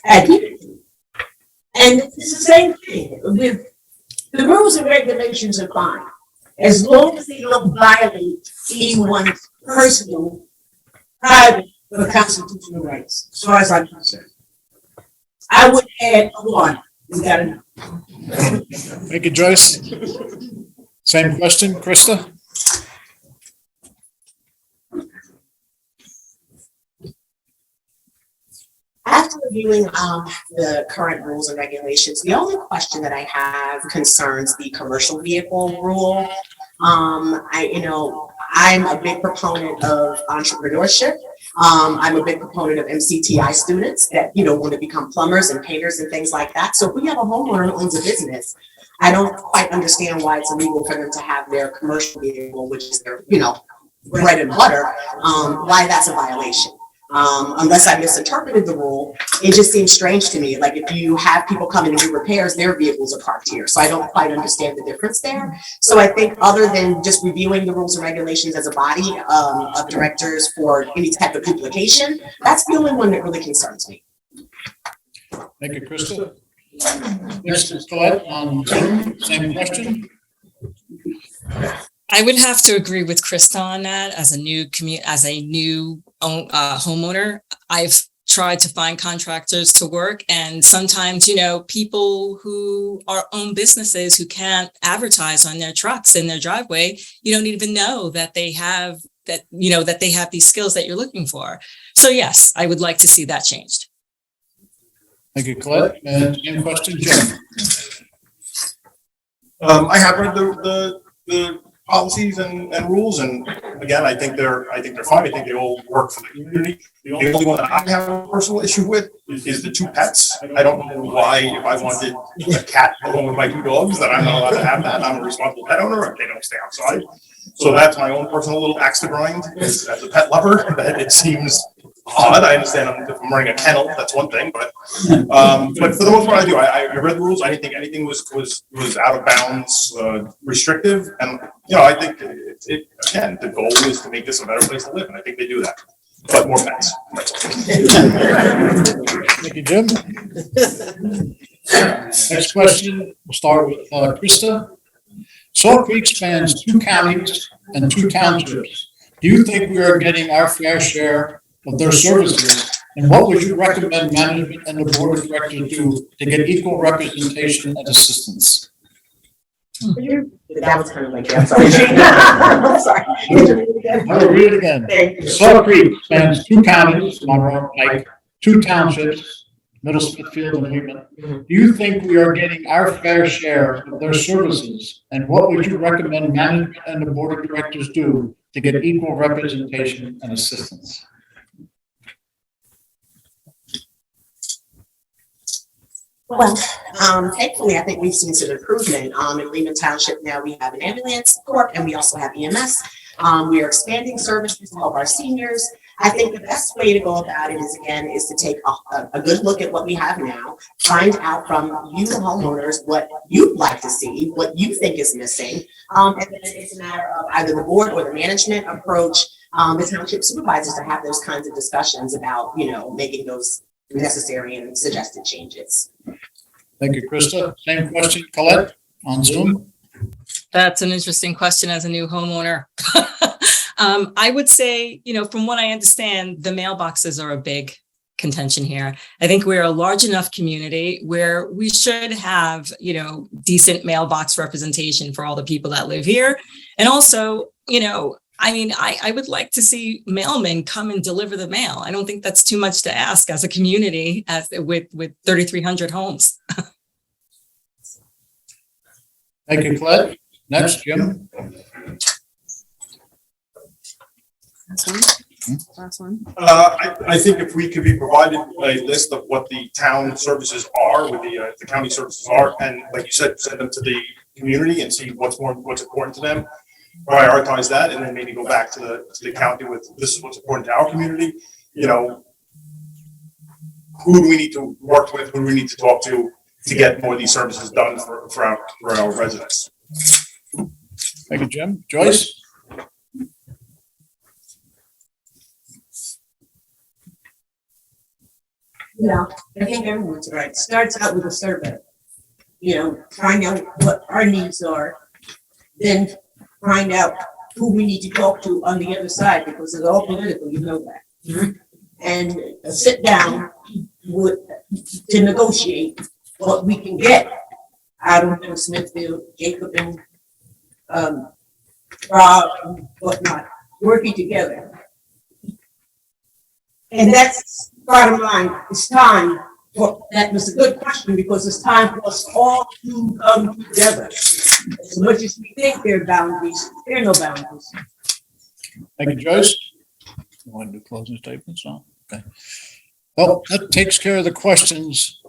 adhered to. And it's the same thing with the rules and regulations are fine, as long as they don't violate anyone's personal, private, or constitutional rights, as far as I'm concerned. I would add one, We gotta know. Thank you, Joyce. Same question, Krista? After reviewing the current rules and regulations, the only question that I have concerns the commercial vehicle rule. I'm a big proponent of entrepreneurship. I'm a big proponent of MCTI students that, want to become plumbers and painters and things like that. So if we have a homeowner who owns a business, I don't quite understand why it's illegal for them to have their commercial vehicle, which is their, bread and butter, why that's a violation. Unless I misinterpreted the rule, it just seems strange to me. Like if you have people come in and do repairs, their vehicles are parked here. So I don't quite understand the difference there. So I think other than just reviewing the rules and regulations as a body of directors for any type of duplication, that's the only one that really concerns me. Thank you, Krista. Next is Colette on Zoom. Same question. I would have to agree with Krista on that. As a new homeowner, I've tried to find contractors to work, and sometimes, people who own businesses who can't advertise on their trucks in their driveway, you don't even know that they have these skills that you're looking for. So yes, I would like to see that changed. Thank you, Colette. And same question, Jim. I have read the policies and rules, and again, I think they're fine. I think they all work for the community. The only one that I have a personal issue with is the two pets. I don't know why, if I wanted a cat along with my two dogs, that I'm not allowed to have that. I'm a responsible pet owner if they don't stay outside. So that's my own personal little axe to grind as a pet lover, that it seems odd. I understand if I'm running a kennel, that's one thing, but for the most part, I do. I read the rules. I didn't think anything was out of bounds, restrictive, and I think it again, the goal is to make this a better place to live, and I think they do that. But more pets. Thank you, Jim. Next question, we'll start with Krista. Salt Creek spans 2 counties and 2 townships. Do you think we are getting our fair share of their services? And what would you recommend management and the board of directors do to get equal representation and assistance? That was kind of like, I'm sorry. I'm sorry. I'll read it again. Thank you. Salt Creek spans 2 counties, Monroe, Pike, 2 townships, Middle Smithfield and Human. Do you think we are getting our fair share of their services? And what would you recommend management and the board of directors do to get equal representation and assistance? Well, thankfully, I think we've seen some improvement. In Lehman Township now we have an ambulance corps and we also have EMS. We are expanding services to help our seniors. I think the best way to go about it is to take a good look at what we have now, find out from you homeowners what you'd like to see, what you think is missing. And then it's a matter of either the board or the management approach the township supervisors to have those kinds of discussions about, making those necessary and suggested changes. Thank you, Krista. Same question, Colette, on Zoom. That's an interesting question as a new homeowner. I would say, from what I understand, the mailboxes are a big contention here. I think we're a large enough community where we should have, decent mailbox representation for all the people that live here. And also, I would like to see mailmen come and deliver the mail. I don't think that's too much to ask as a community with 3,300 homes. Thank you, Colette. Next, Jim. Last one. I think if we could be provided a list of what the town services are, what the county services are, and like you said, send them to the community and see what's important to them, prioritize that, and then maybe go back to the county with this is what's important to our community. Who do we need to work with? Who do we need to talk to get more of these services done for our residents? Thank you, Jim. Joyce? I think everyone's right. Starts out with a survey. Find out what our needs are, then find out who we need to talk to on the other side, because it's all political, that. And sit down to negotiate what we can get out of North Smithfield, Jacob and, Rob and whatnot, working together. And that's bottom line, it's time for, that was a good question, because it's time for us all to come together. As much as we think there are boundaries, there are no boundaries. Thank you, Joyce. You want to do closing statements now? Okay. Well, that takes care of the questions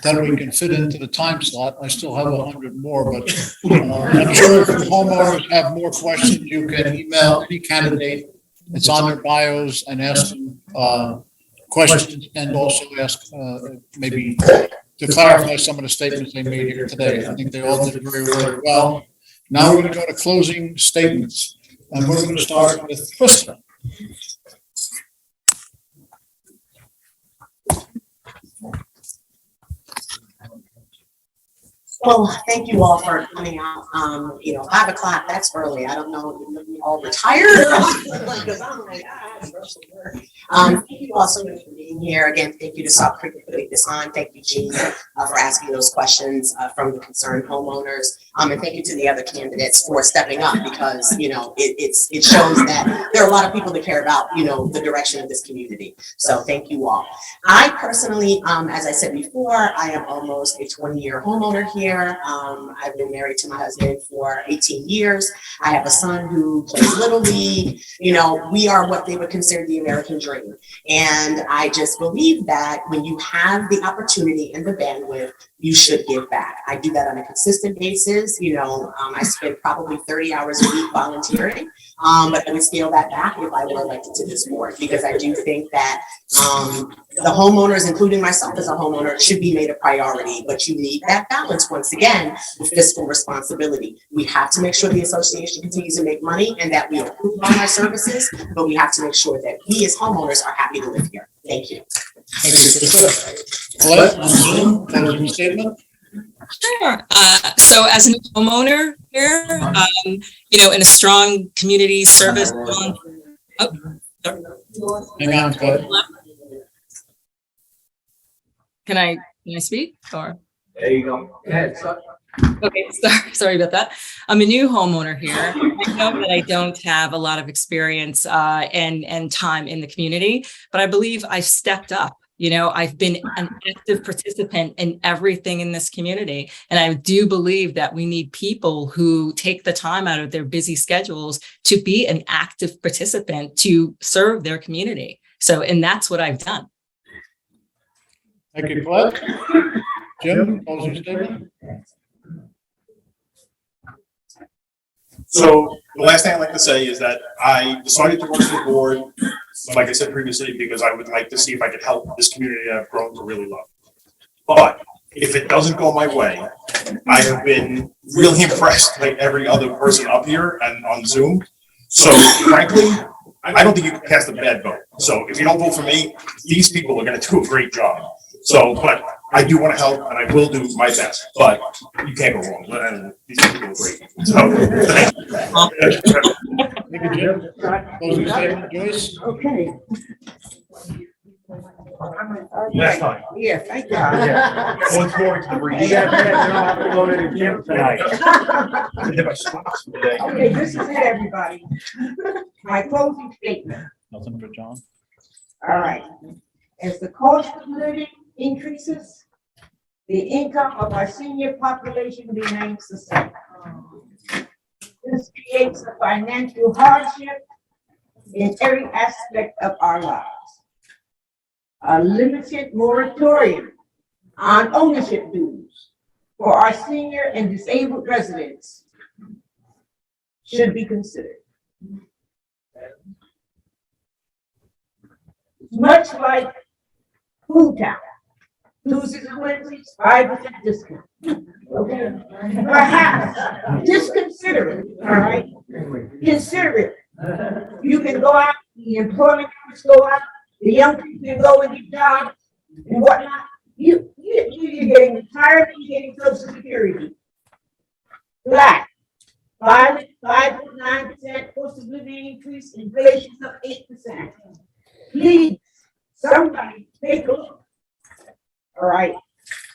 that we can fit into the time slot. I still have 100 more, but I'm sure if homeowners have more questions, you can email any candidate. It's on their bios and ask them questions, and also ask maybe to clarify some of the statements they made here today. I think they all did very, very well. Now we're going to go to closing statements, and we're going to start with Krista. Well, thank you all for coming out. 5 o'clock, that's early. I don't know, we all retired. Because I'm like, thank you all so much for being here. Again, thank you to Salt Creek for putting this on. Thank you, Jean, for asking those questions from the concerned homeowners. And thank you to the other candidates for stepping up, because, it shows that there are a lot of people that care about, the direction of this community. So thank you all. I personally, as I said before, I am almost a 20-year homeowner here. I've been married to my husband for 18 years. I have a son who plays Little League. We are what they would consider the American dream. And I just believe that when you have the opportunity and the bandwidth, you should give back. I do that on a consistent basis. I spend probably 30 hours a week volunteering, but I would scale that back if I were elected to this board, because I do think that the homeowners, including myself as a homeowner, should be made a priority. But you need that balance, once again, with fiscal responsibility. We have to make sure the association continues to make money and that we improve on our services, but we have to make sure that we as homeowners are happy to live here. Thank you. Thank you, Krista. Colette, on Zoom, closing statement. Sure. So as a new homeowner here, in a strong community service. Hang on, Colette. Can I speak or? There you go. Okay, sorry about that. I'm a new homeowner here. I know that I don't have a lot of experience and time in the community, but I believe I've stepped up. I've been an active participant in everything in this community. And I do believe that we need people who take the time out of their busy schedules to be an active participant to serve their community. And that's what I've done. Thank you, Colette. Jim, closing statement. So the last thing I'd like to say is that I decided to run for the board, like I said previously, because I would like to see if I could help this community that I've grown to really love. But if it doesn't go my way, I have been really impressed like every other person up here and on Zoom. So frankly, I don't think you can cast a bad vote. So if you don't vote for me, these people are going to do a great job. So, but I do want to help and I will do my best, but you can't go wrong. And these people are great. So, Thank you, Jim. Closing statement, Joyce. Okay. Next time. Yeah, thank God. once more to the You breeze. got that, you don't have to go to the gym tonight. Okay, this is it, everybody. My closing statement. Nothing for John. All right. As the cost of living increases, the income of our senior population remains the same. This creates a financial hardship in every aspect of our lives. A limited moratorium on ownership dues for our senior and disabled residents should be considered. Much like Food Town, Tuesdays and Wednesdays, 5% discount. Okay, perhaps just consider it. All right, consider it. You can go out, the employment numbers go out, the young people can go and get jobs and whatnot. You're getting retirement, you're getting Social Security. Flat, 5.9% cost of living increase, inflation's up 8%. Please, somebody take a look. All right.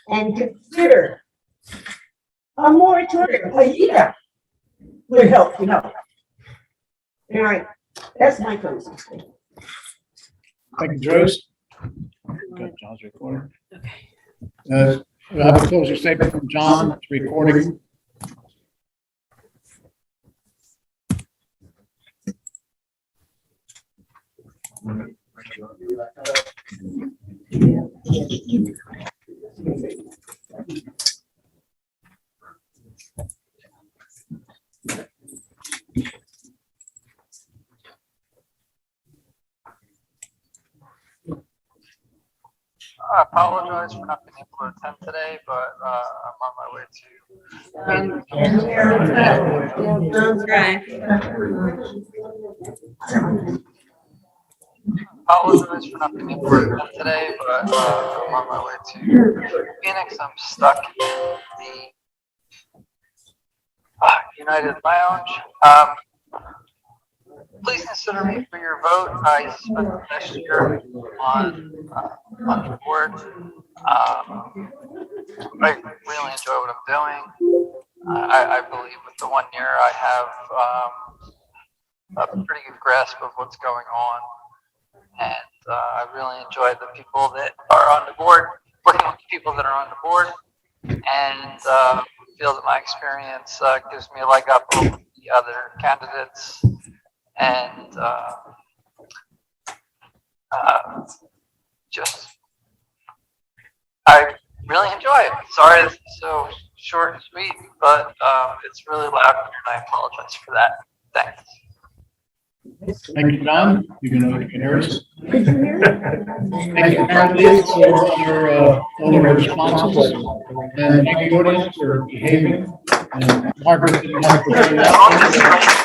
and consider a moratorium, a year would help, you know. All right, that's my closing statement. Thank you, Joyce. Got John's recording. Okay. We have a closing statement from John, it's recording. I apologize for not being able to attend today, but I'm on my way apologize for not being able to attend today, but I'm on my way to Phoenix. I'm stuck in the United Lounge. Please consider me for your vote. I spent the past year on the board. I really enjoy what I'm doing. I believe with the 1 year I have a pretty good grasp of what's going on. And I really enjoy the people that are on the board, working with the people that are on the board, and feel that my experience gives me a leg up over the other candidates. And I really enjoy it. Sorry it's so short and sweet, but it's really loud here, and I apologize for that. Thanks. Thank you, John. You can hear us. Could you hear me? Thank you, Marlene, for all your responses. And thank you, audience, for behaving. And Margaret, did you want to?